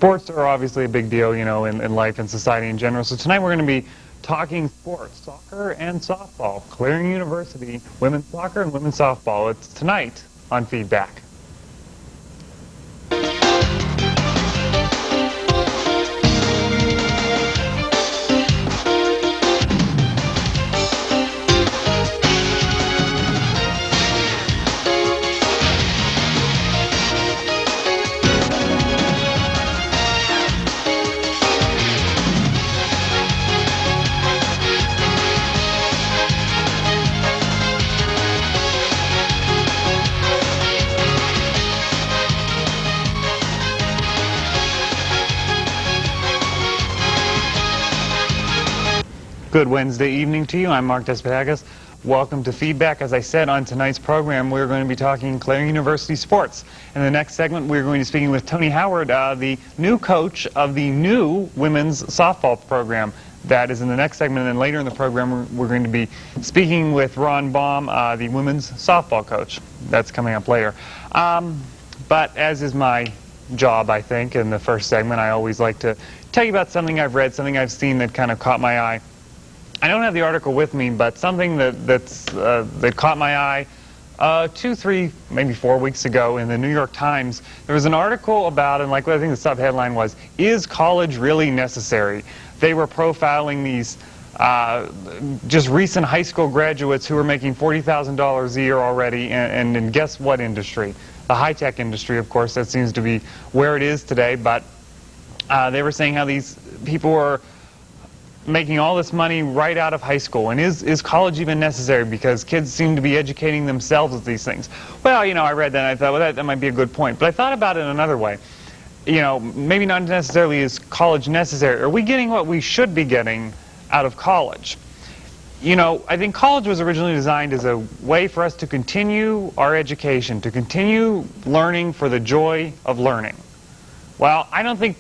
Sports are obviously a big deal, you know, in life and society in general. So tonight we're going to be talking sports, soccer and softball. Clarion University, women's soccer and women's softball. It's tonight on Feedback. Good Wednesday evening to you. I'm Mark Despadagas. Welcome to Feedback. As I said, on tonight's program, we're going to be talking Clarion University sports. In the next segment, we're going to be speaking with Tony Howard, the new coach of the new women's softball program. That is in the next segment, and then later in the program, we're going to be speaking with Ron Baum, the women's softball coach. That's coming up later. But as is my job, I think, in the first segment, I always like to tell you about something I've read, something I've seen that kind of caught my eye. I don't have the article with me, but something that caught my eye 2, 3, maybe 4 weeks ago in the New York Times. There was an article about, and like I think the subheadline was, "Is college really necessary?" They were profiling these just recent high school graduates who are making $40,000 a year already, and in guess what industry? The high-tech industry, of course. That seems to be where it is today, but they were saying how these people are making all this money right out of high school, and is college even necessary, because kids seem to be educating themselves with these things. Well, you know, I read that and I thought, well, that might be a good point, but I thought about it another way. You know, maybe not necessarily is college necessary. Are we getting what we should be getting out of college? You know, I think college was originally designed as a way for us to continue our education, to continue learning for the joy of learning. Well, I don't think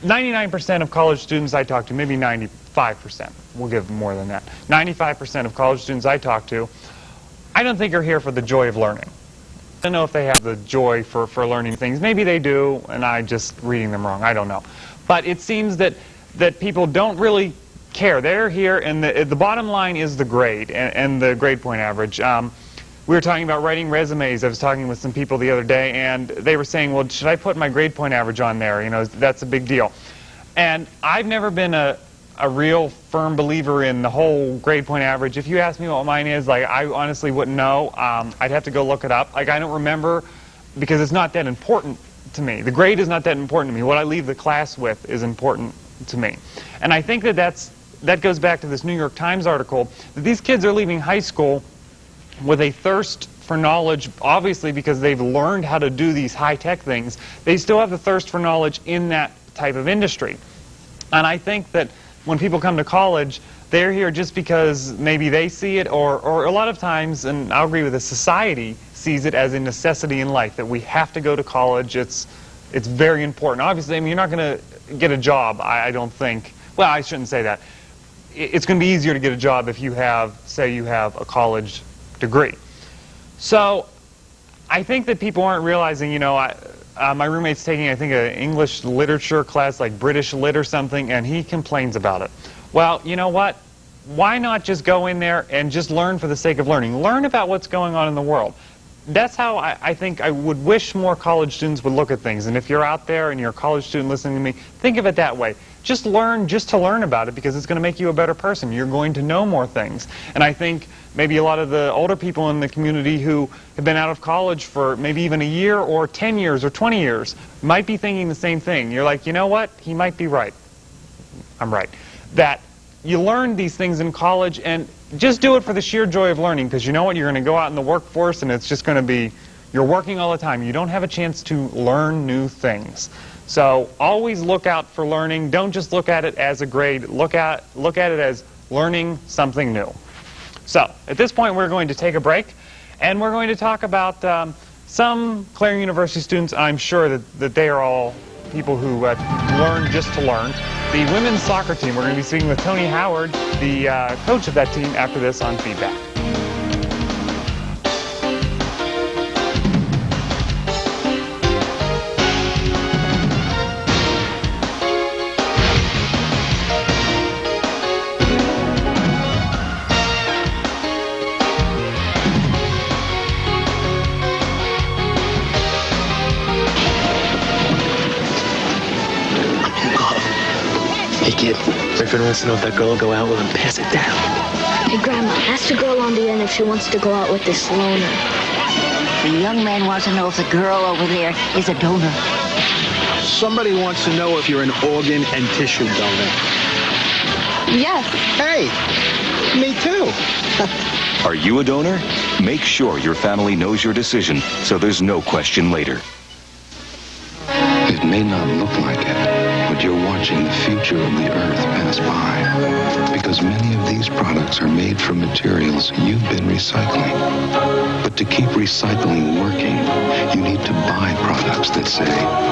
99% of college students I talk to, maybe 95%, we'll give more than that, 95% of college students I talk to, I don't think are here for the joy of learning. I don't know if they have the joy for learning things. Maybe they do, and I'm just reading them wrong. I don't know. But it seems that people don't really care. They're here, and the bottom line is the grade and the grade point average. We were talking about writing resumes. I was talking with some people the other day, and they were saying, well, should I put my grade point average on there? You know, that's a big deal. And I've never been a real firm believer in the whole grade point average. If you ask me what mine is, like, I honestly wouldn't know. I'd have to go look it up. Like, I don't remember, because it's not that important to me. The grade is not that important to me. What I leave the class with is important to me. And I think that goes back to this New York Times article, that these kids are leaving high school with a thirst for knowledge, obviously because they've learned how to do these high-tech things. They still have the thirst for knowledge in that type of industry. And I think that when people come to college, they're here just because maybe they see it, or a lot of times, and I'll agree with this, society sees it as a necessity in life, that we have to go to college. It's very important. Obviously, I mean, you're not going to get a job, I don't think. Well, I shouldn't say that. It's going to be easier to get a job if you have, say you have a college degree. So I think that people aren't realizing, you know, my roommate's taking, I think, an English literature class, like British Lit or something, and he complains about it. Well, you know what? Why not just go in there and just learn for the sake of learning? Learn about what's going on in the world. That's how I think I would wish more college students would look at things. And if you're out there and you're a college student listening to me, think of it that way. Just learn just to learn about it, because it's going to make you a better person. You're going to know more things. And I think maybe a lot of the older people in the community who have been out of college for maybe even a year or 10 years or 20 years might be thinking the same thing. You're like, you know what? He might be right. I'm right. That you learn these things in college, and just do it for the sheer joy of learning, because you know what? You're going to go out in the workforce, and it's just going to be, you're working all the time. You don't have a chance to learn new things. So always look out for learning. Don't just look at it as a grade. Look at it as learning something new. So at this point, we're going to take a break, and we're going to talk about some Clarion University students. I'm sure that they are all people who learn just to learn. The women's soccer team, we're going to be speaking with Tony Howard, the coach of that team, after this on Feedback. Boyfriend wants to know if that girl will go out with him. Pass it down. Hey, Grandma, ask the girl on the end if she wants to go out with this loner. The young man wants to know if the girl over there is a donor. Somebody wants to know if you're an organ and tissue donor. Yes. Hey, me too. Are you a donor? Make sure your family knows your decision so there's no question later. It may not look like it, but you're watching the future of the Earth pass by. Because many of these products are made from materials you've been recycling. But to keep recycling working, you need to buy products that say,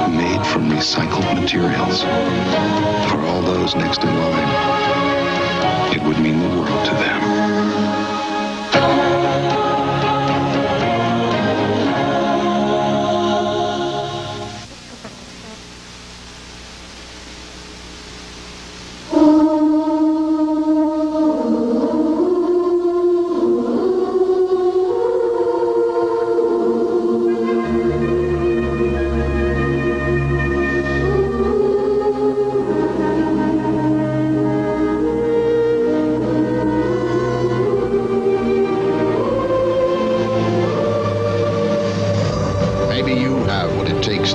made from recycled materials. For all those next in line, it would mean the world to them.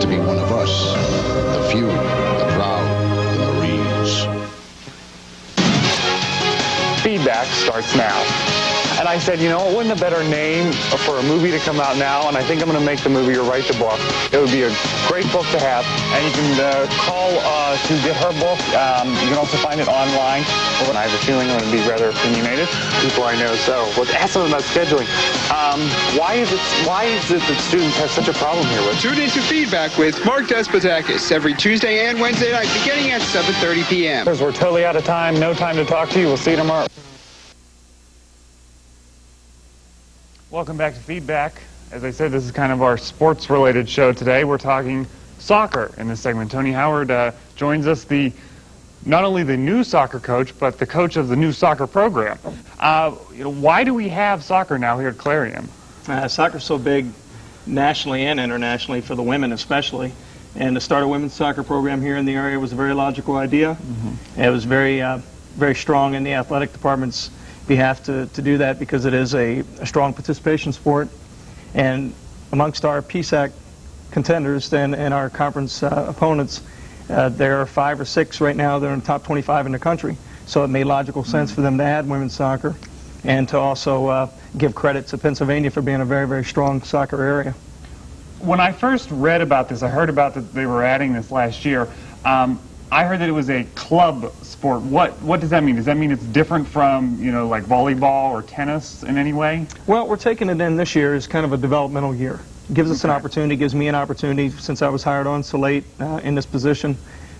To be one of us, the few, the proud, the Marines. Feedback starts now. And I said, you know, what wouldn't a better name for a movie to come out now? And I think I'm going to make the movie or write the book. It would be a great book to have. And you can call to get her book. You can also find it online. Well, I have a feeling I'm going to be rather opinionated. People I know. So let's ask them about scheduling. Why is it that students have such a problem here with? Tune into Feedback with Mark Despotakis every Tuesday and Wednesday night beginning at 7:30 p.m. We're totally out of time. No time to talk to you. We'll see you tomorrow. Welcome back to Feedback. As I said, this is kind of our sports-related show today. We're talking soccer in this segment. Tony Howard joins us, not only the new soccer coach, but the coach of the new soccer program. Why do we have soccer now here at Clarion? Soccer's so big nationally and internationally for the women especially. And to start a women's soccer program here in the area was a very logical idea. Mm-hmm. It was very strong in the athletic department's behalf to do that because it is a strong participation sport. And amongst our PSAC contenders and our conference opponents, there are 5 or 6 right now that are in the top 25 in the country. So it made logical sense for them to add women's soccer and to also give credit to Pennsylvania for being a very, very strong soccer area. When I first read about this, I heard about that they were adding this last year. I heard that it was a club sport. What does that mean? Does that mean it's different from, like volleyball or tennis in any way? Well, we're taking it in this year as kind of a developmental year. It gives us an opportunity, gives me an opportunity, since I was hired on so late in this position,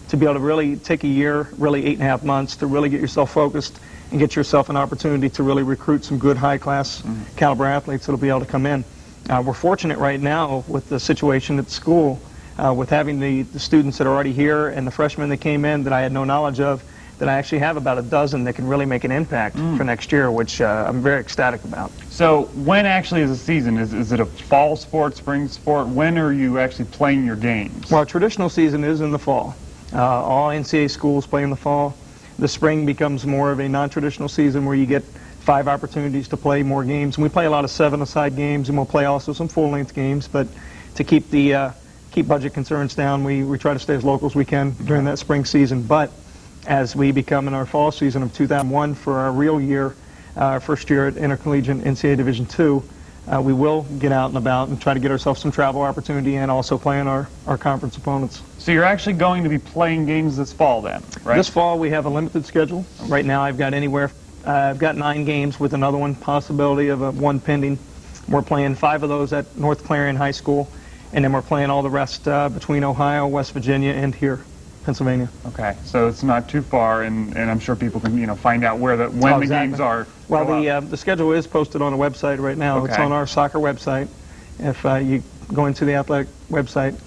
to be able to really take a year, really 8.5 months, to really get yourself focused and get yourself an opportunity to really recruit some good high-class caliber athletes that will be able to come in. We're fortunate right now with the situation at the school, with having the students that are already here and the freshmen that came in that I had no knowledge of, that I actually have about a dozen that can really make an impact for next year, which I'm very ecstatic about. So when actually is the season? Is it a fall sport, spring sport? When are you actually playing your games? Well, our traditional season is in the fall. All NCAA schools play in the fall. The spring becomes more of a non-traditional season where you get 5 opportunities to play more games. And we play a lot of 7-a-side games, and we'll play also some full-length games. But to keep budget concerns down, we try to stay as local as we can during that spring season. But as we become in our fall season of 2001 for our real year, our first year at Intercollegiate NCAA Division II, we will get out and about and try to get ourselves some travel opportunity and also playing our conference opponents. So you're actually going to be playing games this fall then, right? This fall we have a limited schedule. Right now I've got I've got 9 games with another one, possibility of one pending. We're playing 5 of those at North Clarion High School, and then we're playing all the rest between Ohio, West Virginia, and here, Pennsylvania. Okay, so it's not too far, and I'm sure people can find out when the games are. Well, the schedule is posted on the website right now. Okay. It's on our soccer website. If you go into the athletic website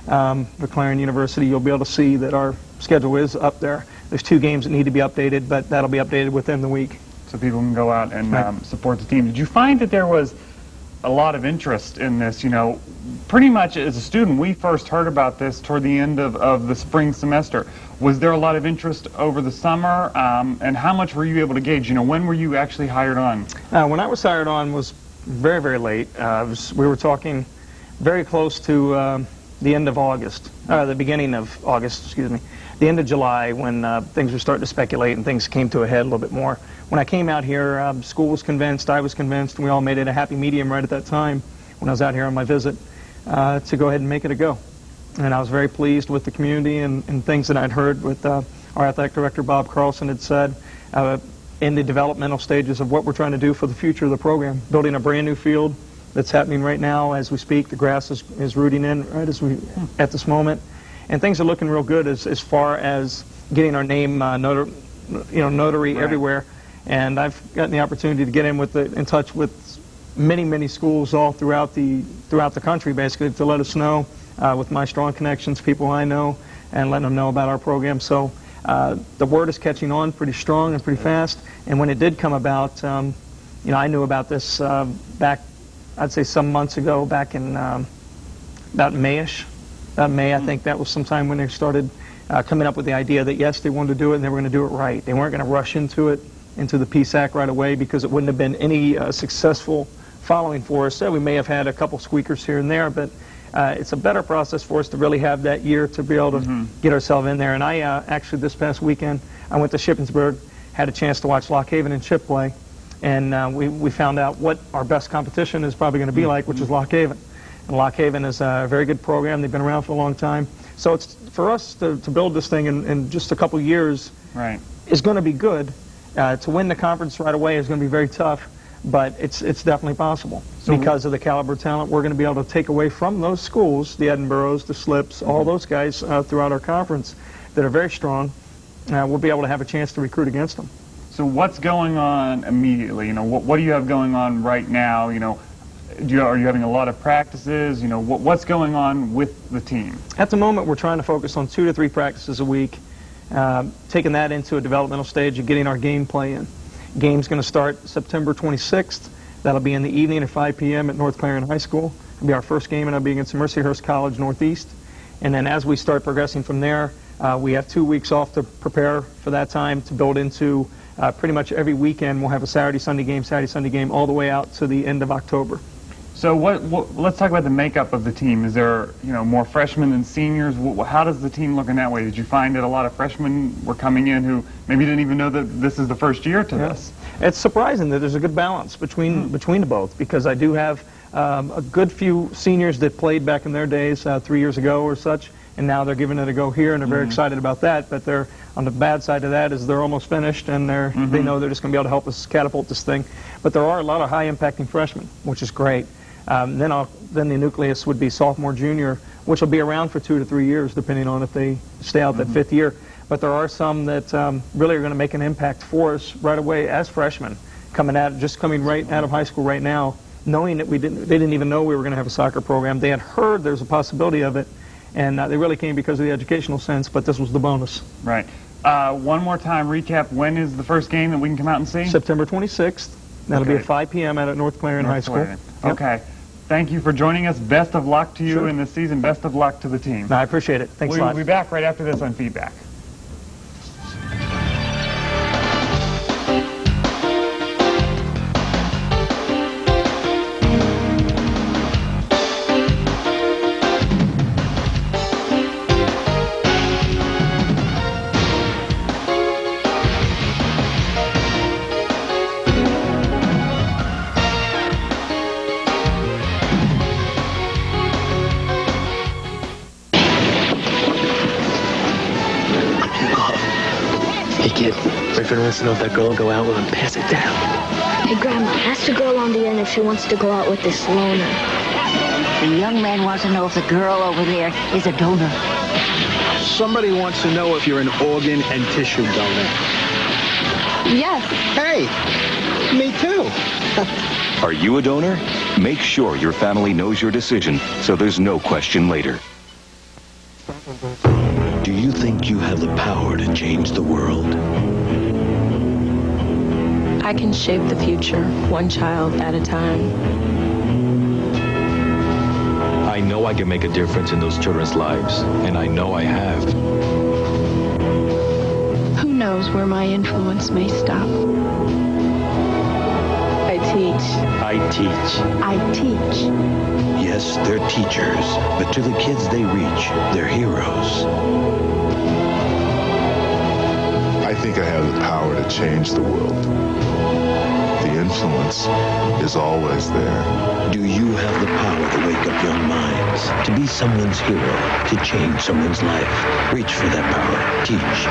for Clarion University, you'll be able to see that our schedule is up there. There's 2 games that need to be updated, but that'll be updated within the week. So people can go out and support the team. Did you find that there was a lot of interest in this. You know, pretty much as a student, we first heard about this toward the end of the spring semester. Was there a lot of interest over the summer, and how much were you able to gauge? You know, when were you actually hired on? When I was hired on was very, very late. We were talking very close to the end of August, the beginning of August, excuse me, the end of July, when things were starting to speculate and things came to a head a little bit more. When I came out here, school was convinced, I was convinced, and we all made it a happy medium right at that time when I was out here on my visit to go ahead and make it a go. And I was very pleased with the community and things that I'd heard with our athletic director, Bob Carlson, had said in the developmental stages of what we're trying to do for the future of the program, building a brand new field that's happening right now as we speak. The grass is rooting in right as we at this moment, and things are looking real good as far as getting our name notary Right. everywhere. And I've gotten the opportunity to get in touch with many schools all throughout the country, basically, to let us know with my strong connections, people I know, and letting them know about our program. So the word is catching on pretty strong and pretty fast. And when it did come about, I knew about this back, I'd say some months ago, back in about May-ish. About May, I think that was sometime when they started coming up with the idea that, yes, they wanted to do it, and they were going to do it right. They weren't going to rush into it, into the PSAC right away, because it wouldn't have been any successful following for us. So we may have had a couple squeakers here and there, but it's a better process for us to really have that year to be able to get ourselves in there. And I actually, this past weekend, I went to Shippensburg, had a chance to watch Lock Haven and Chip play, and we found out what our best competition is probably going to be like, which is Lock Haven. And Lock Haven is a very good program. They've been around for a long time. So it's for us to build this thing in just a couple years Right. is going to be good. To win the conference right away is going to be very tough, but it's definitely possible. So because of the caliber of talent we're going to be able to take away from those schools, the Edinburghs, the Slips, all those guys throughout our conference that are very strong, we'll be able to have a chance to recruit against them. So what's going on immediately? You know, what do you have going on right now? You know, are you having a lot of practices? You know, what's going on with the team? At the moment, we're trying to focus on 2 to 3 practices a week, taking that into a developmental stage of getting our game play in. Game's going to start September 26th. That'll be in the evening at 5 p.m. at North Clarion High School. It'll be our first game, and it'll be against Mercyhurst College Northeast. And then as we start progressing from there, we have 2 weeks off to prepare for that time to build into pretty much every weekend. We'll have a Saturday, Sunday game, all the way out to the end of October. So let's talk about the makeup of the team. Is there, more freshmen than seniors? How does the team look in that way? Did you find that a lot of freshmen were coming in who maybe didn't even know that this is the first year to this? It's surprising that there's a good balance between the both, because I do have a good few seniors that played back in their days 3 years ago or such, and now they're giving it a go here, and they're very excited about that. But they're on the bad side of that is they're almost finished, and they know they're just going to be able to help us catapult this thing. But there are a lot of high-impacting freshmen, which is great. Then the nucleus would be sophomore, junior, which will be around for 2 to 3 years, depending on if they stay out that 5th year. But there are some that really are going to make an impact for us right away as freshmen, coming right out of high school right now, knowing that they didn't even know we were going to have a soccer program. They had heard there's a possibility of it, and they really came because of the educational sense, but this was the bonus. Right. One more time, recap, when is the first game that we can come out and see? September 26th. That'll be at 5 p.m. out at North Clarion High School. Yep. Okay. Thank you for joining us. Best of luck to you in this season. Best of luck to the team. I appreciate it. Thanks a lot. We'll be back right after this on Feedback. Hey, kid, boyfriend wants to know if that girl will go out with him. Pass it down. Hey, Grandma, ask the girl on the end if she wants to go out with this loner. The young man wants to know if the girl over there is a donor. Somebody wants to know if you're an organ and tissue donor. Yes. Hey, me too. Are you a donor? Make sure your family knows your decision so there's no question later. Do you think you have the power to change the world? I can shape the future, one child at a time. I know I can make a difference in those children's lives, and I know I have. Who knows where my influence may stop? I teach. I teach. I teach. Yes, they're teachers, but to the kids they reach, they're heroes. I think I have the power to change the world. The influence is always there. Do you have the power to wake up young minds, to be someone's hero, to change someone's life? Reach for that power. Teach.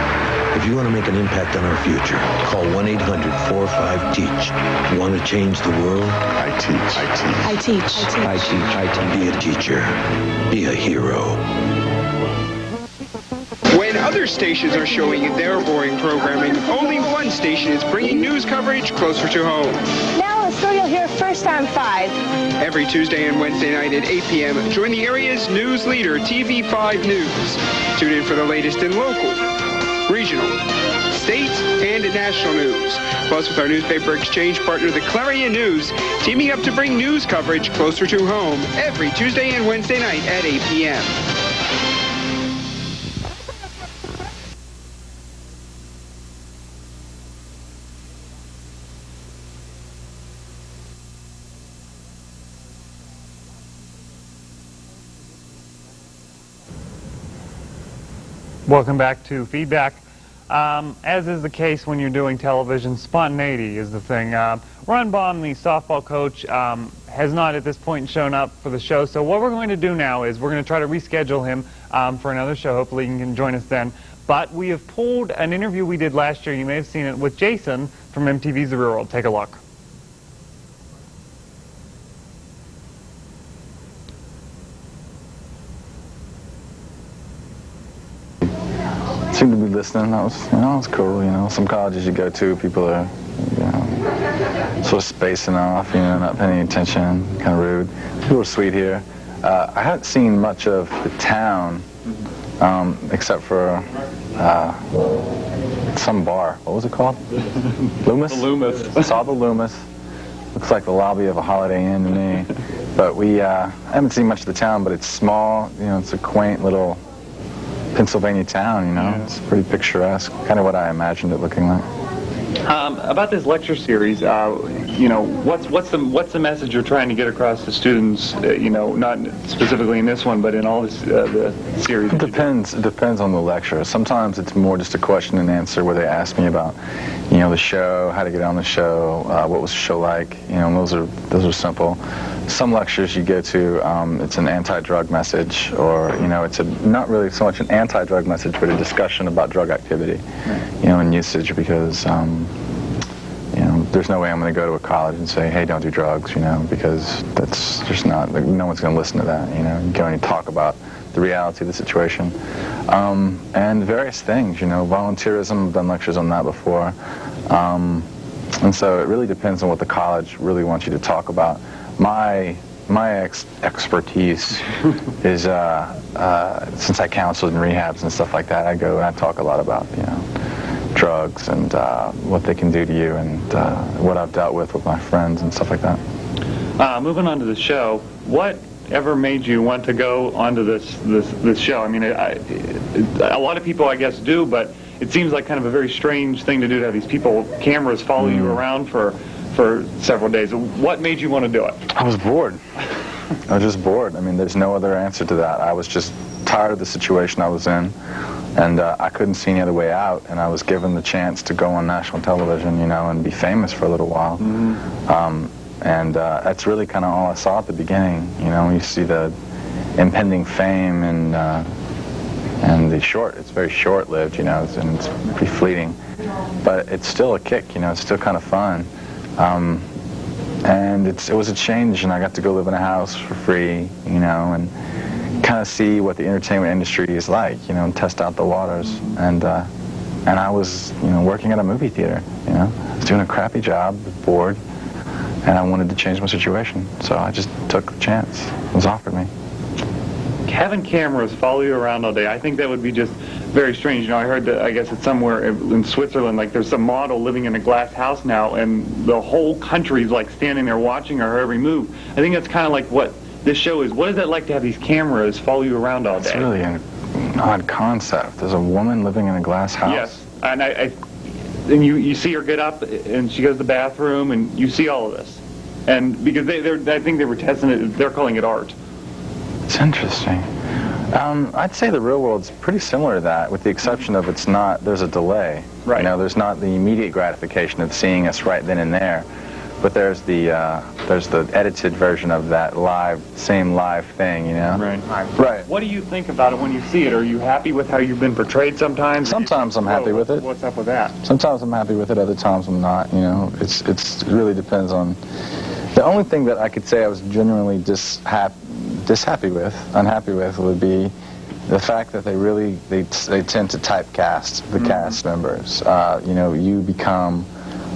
If you want to make an impact on our future, call 1-800-45-TEACH. Want to change the world? I teach. I teach. I teach. I teach. I teach. Be a teacher. Be a hero. When other stations are showing their boring programming, only one station is bringing news coverage closer to home. Now a story you'll hear first on 5. Every Tuesday and Wednesday night at 8 p.m., join the area's news leader, TV5 News. Tune in for the latest in local, regional, state, and national news. Plus, with our newspaper exchange partner, the Clarion News, teaming up to bring news coverage closer to home every Tuesday and Wednesday night at 8 p.m. Welcome back to Feedback. As is the case when you're doing television, spontaneity is the thing. Ron Baum, the softball coach, has not at this point shown up for the show, so what we're going to do now is we're going to try to reschedule him for another show. Hopefully he can join us then. But we have pulled an interview we did last year, you may have seen it, with Jason from MTV's The Real World. Take a look. Seemed to be listening. That was, it was cool. Some colleges you go to, people are, sort of spacing off, not paying any attention, kind of rude. People are sweet here. I haven't seen much of the town, except for some bar. What was it called? Loomis? The Loomis. I saw the Loomis. Looks like the lobby of a Holiday Inn to me. But I haven't seen much of the town, but it's small. It's a quaint little Pennsylvania town, Yeah. It's pretty picturesque, kind of what I imagined it looking like. About this lecture series, what's the message you're trying to get across to students? Not specifically in this one, but in all this, the series. It depends. It depends on the lecture. Sometimes it's more just a question and answer where they ask me about, the show, how to get on the show, what was the show like. Those are simple. Some lectures you go to, it's an anti-drug message, or it's not really so much an anti-drug message, but a discussion about drug activity, and usage, because there's no way I'm going to go to a college and say, hey, don't do drugs, because that's just not, no one's going to listen to that. You can only talk about the reality of the situation, and various things. Volunteerism. I've done lectures on that before, and so it really depends on what the college really wants you to talk about. My expertise is, since I counseled in rehabs and stuff like that, I go and I talk a lot about, drugs and what they can do to you, and what I've dealt with my friends and stuff like that. Moving on to the show, what ever made you want to go onto this show? I mean, a lot of people, I guess, do, but it seems like kind of a very strange thing to do, to have these cameras follow you around for several days. What made you want to do it? I was bored. I was just bored. I mean, there's no other answer to that. I was just tired of the situation I was in, and I couldn't see any other way out, and I was given the chance to go on national television, and be famous for a little while. And that's really kind of all I saw at the beginning. You see the impending fame and the it's very short-lived, and it's pretty fleeting, but it's still a kick, it's still kind of fun. And it was a change, and I got to go live in a house for free, and kind of see what the entertainment industry is like, and test out the waters. And I was, working at a movie theater, I was doing a crappy job, bored, and I wanted to change my situation. So I just took the chance. It was offered me. Having cameras follow you around all day, I think that would be just very strange. I heard that, I guess it's somewhere in Switzerland, like there's some model living in a glass house now, and the whole country's like standing there watching her every move. I think that's kind of like what this show is, what is it like to have these cameras follow you around all day? It's really an odd concept. There's a woman living in a glass house. Yes, and and you see her get up, and she goes to the bathroom, and you see all of this. And because I think they were testing it, they're calling it art. It's interesting. I'd say the real world's pretty similar to that, with the exception of there's a delay. Right. You know, there's not the immediate gratification of seeing us right then and there, but there's the edited version of that same live thing, you know? Right. What do you think about it when you see it? Are you happy with how you've been portrayed sometimes? Sometimes I'm happy with it. What's up with that? Sometimes I'm happy with it, other times I'm not, you know? It really depends on... The only thing that I could say I was genuinely unhappy with would be the fact that they tend to typecast the cast members. You know, you become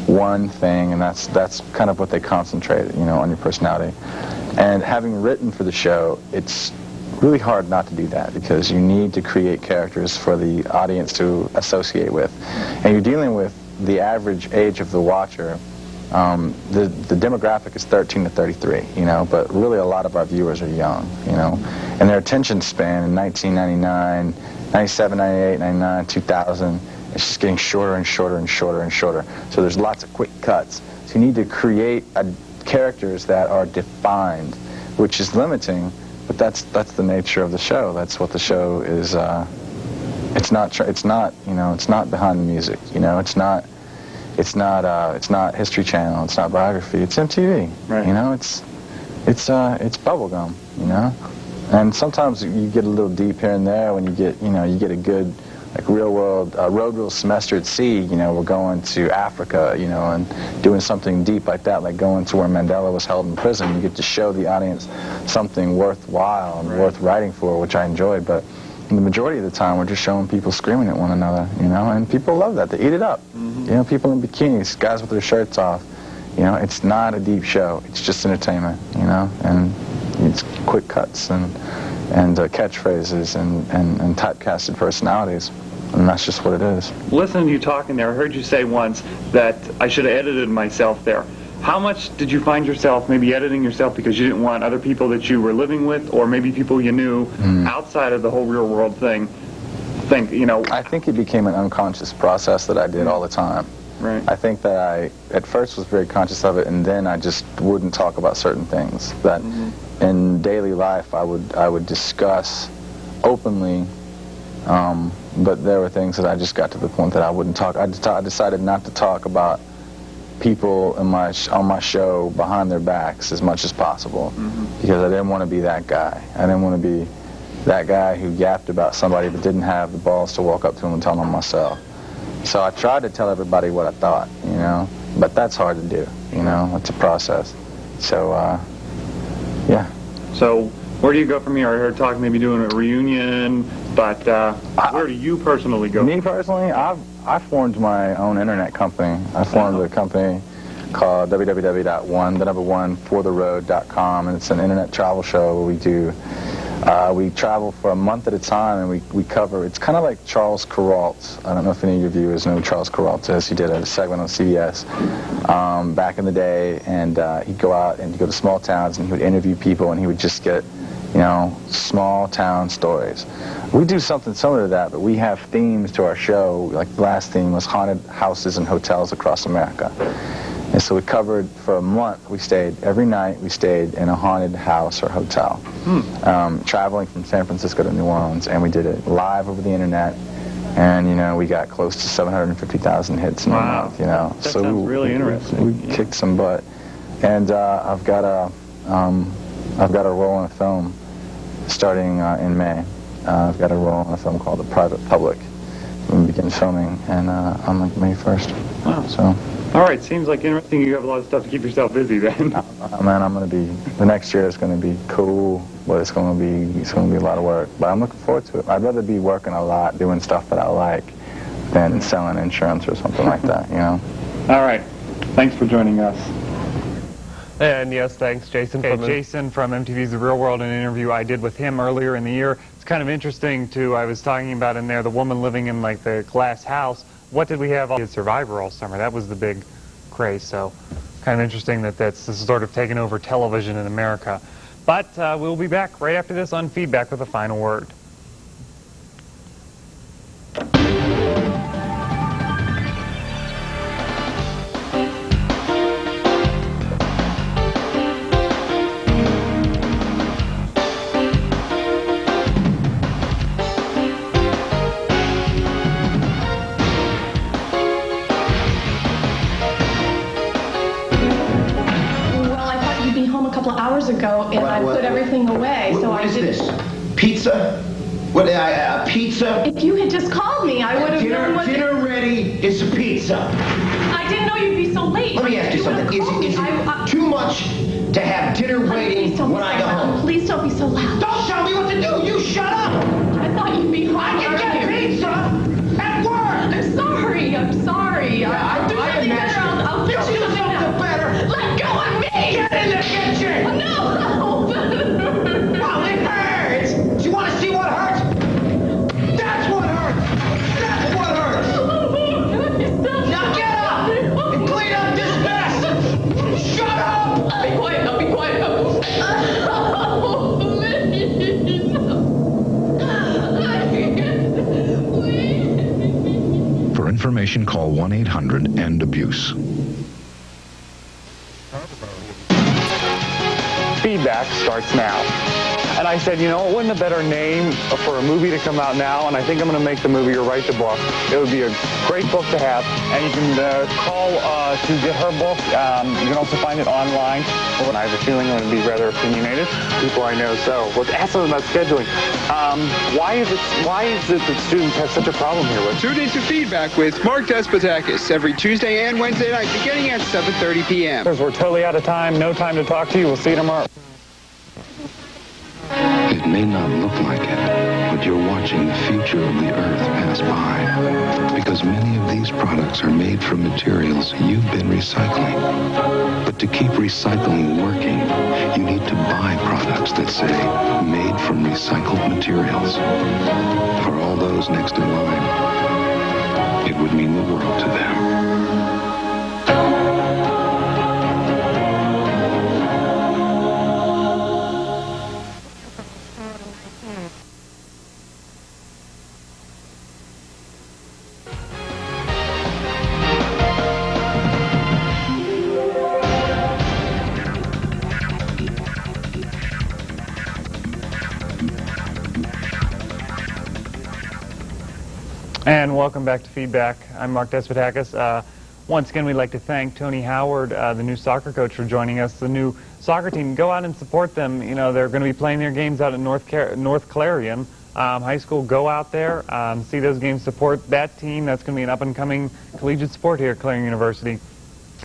one thing, and that's kind of what they concentrate, you know, on your personality. And having written for the show, it's really hard not to do that, because you need to create characters for the audience to associate with. And you're dealing with the average age of the watcher. The demographic is 13 to 33, you know, but really a lot of our viewers are young, you know, and their attention span in 1999, 97, 98, 99, 2000, it's just getting shorter and shorter and shorter and shorter. So there's lots of quick cuts. So you need to create characters that are defined, which is limiting, but that's the nature of the show. That's what the show is. It's not you know, it's not behind the music, you know, it's not History Channel, it's not biography, it's MTV. Right. You know, it's bubblegum, you know? And sometimes you get a little deep here and there when you get a good, like, real world, road rule semester at sea, you know, we're going to Africa, you know, and doing something deep like that, like going to where Mandela was held in prison. You get to show the audience something worthwhile and worth writing for, which I enjoyed, but the majority of the time, we're just showing people screaming at one another, you know, and people love that. They eat it up. You know, people in bikinis, guys with their shirts off. You know, it's not a deep show. It's just entertainment, you know, and it's quick cuts and catchphrases and typecasted personalities, and that's just what it is. Listening to you talking there, I heard you say once that I should have edited myself there. How much did you find yourself maybe editing yourself because you didn't want other people that you were living with, or maybe people you knew outside of the whole real world thing, you know? I think it became an unconscious process that I did all the time. Right. I think that I, at first, was very conscious of it, and then I just wouldn't talk about certain things that in daily life I would discuss openly, but there were things that I just got to the point that I wouldn't talk. I decided not to talk about people on my show behind their backs as much as possible, because I didn't want to be that guy. I didn't want to be that guy who yapped about somebody but didn't have the balls to walk up to him and tell them myself. So I tried to tell everybody what I thought, you know, but that's hard to do, you know, it's a process. So, yeah. So where do you go from here? I heard talk maybe doing a reunion, but where do you personally go? Me personally, I formed my own internet company. I formed a company called www.1fortheroad.com, and it's an internet travel show where we travel for a month at a time, and we cover, it's kind of like Charles Kuralt. I don't know if any of your viewers know who Charles Kuralt is. He did a segment on CBS back in the day, and he'd go out and he'd go to small towns and he would interview people, and he would just get, you know, small town stories. We do something similar to that, but we have themes to our show. Like the last theme was haunted houses and hotels across America. And so we covered, for a month, every night we stayed in a haunted house or hotel, traveling from San Francisco to New Orleans, and we did it live over the internet, and, you know, we got close to 750,000 hits in a month, you know. That sounds really interesting. We kicked some butt. And I've got a role in a film starting in May. I've got a role in a film called The Private Public. We begin filming on like May 1st. Wow. So. All right, seems like interesting. You have a lot of stuff to keep yourself busy then. Man, the next year is going to be cool, but it's going to be a lot of work. But I'm looking forward to it. I'd rather be working a lot, doing stuff that I like, than selling insurance or something like that, you know? All right. Thanks for joining us. And yes, thanks, Jason. Jason from MTV's The Real World, an interview I did with him earlier in the year. It's kind of interesting, too. I was talking about in there the woman living in, like, the glass house. What did we have on Survivor all summer? That was the big craze, so kind of interesting that this is sort of taken over television in America. But we'll be back right after this on Feedback with a final word. Ago, and I put everything away, so I did. What is this? Pizza? What? Pizza? If you had just called me, I would have known what. Dinner ready. It's a pizza. I didn't know you'd be so late. Let me ask you something. Is it too much to have dinner waiting when I go home? Please don't be so loud. Don't tell me what to do. You shut up. I thought you'd be home. I can get pizza at work. I'm sorry. I'm sorry. I'll do something better. I'll fix you something better. Let go of me. Get in the kitchen. No. Well, it hurts. Do you want to see what hurts? That's what hurts. That's what hurts. Now get up and clean up this mess. Shut up. I'll be quiet. I'll be quiet. Please. For information, call 1-800-END-ABUSE. Feedback starts now. And I said, you know, it wouldn't a better name for a movie to come out now, and I think I'm going to make the movie or write the book. It would be a great book to have, and you can call to get her book. You can also find it online. I have a feeling I'm going to be rather opinionated, people I know. So let's ask them about scheduling. Why is it that students have such a problem here with? Tune in to Feedback with Mark Despotakis every Tuesday and Wednesday night beginning at 7:30 p.m. We're totally out of time. No time to talk to you. We'll see you tomorrow. It may not look like it, but you're watching the future of the Earth pass by. Because many of these products are made from materials you've been recycling. But to keep recycling working, you need to buy products that say, made from recycled materials. For all those next in line, it would mean the world to them. And welcome back to Feedback. I'm Mark Despotakis. Once again, we'd like to thank Tony Howard, the new soccer coach, for joining us. The new soccer team, go out and support them. You know, they're going to be playing their games out at North Clarion High School. Go out there, see those games, support that team. That's going to be an up-and-coming collegiate sport here at Clarion University.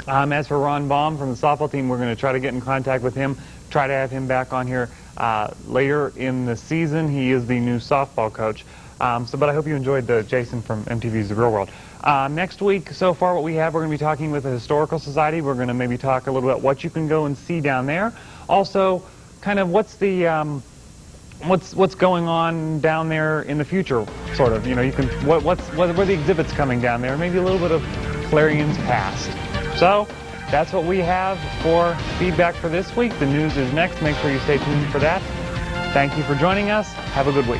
As for Ron Baum from the softball team, we're going to try to get in contact with him, try to have him back on here later in the season. He is the new softball coach. But I hope you enjoyed the Jason from MTV's The Real World. Next week, so far what we have, we're going to be talking with the Historical Society. We're going to maybe talk a little about what you can go and see down there. Also, kind of what's the what's going on down there in the future, sort of. You know, you can what are the exhibits coming down there? Maybe a little bit of Clarion's past. So that's what we have for Feedback for this week. The news is next. Make sure you stay tuned for that. Thank you for joining us. Have a good week.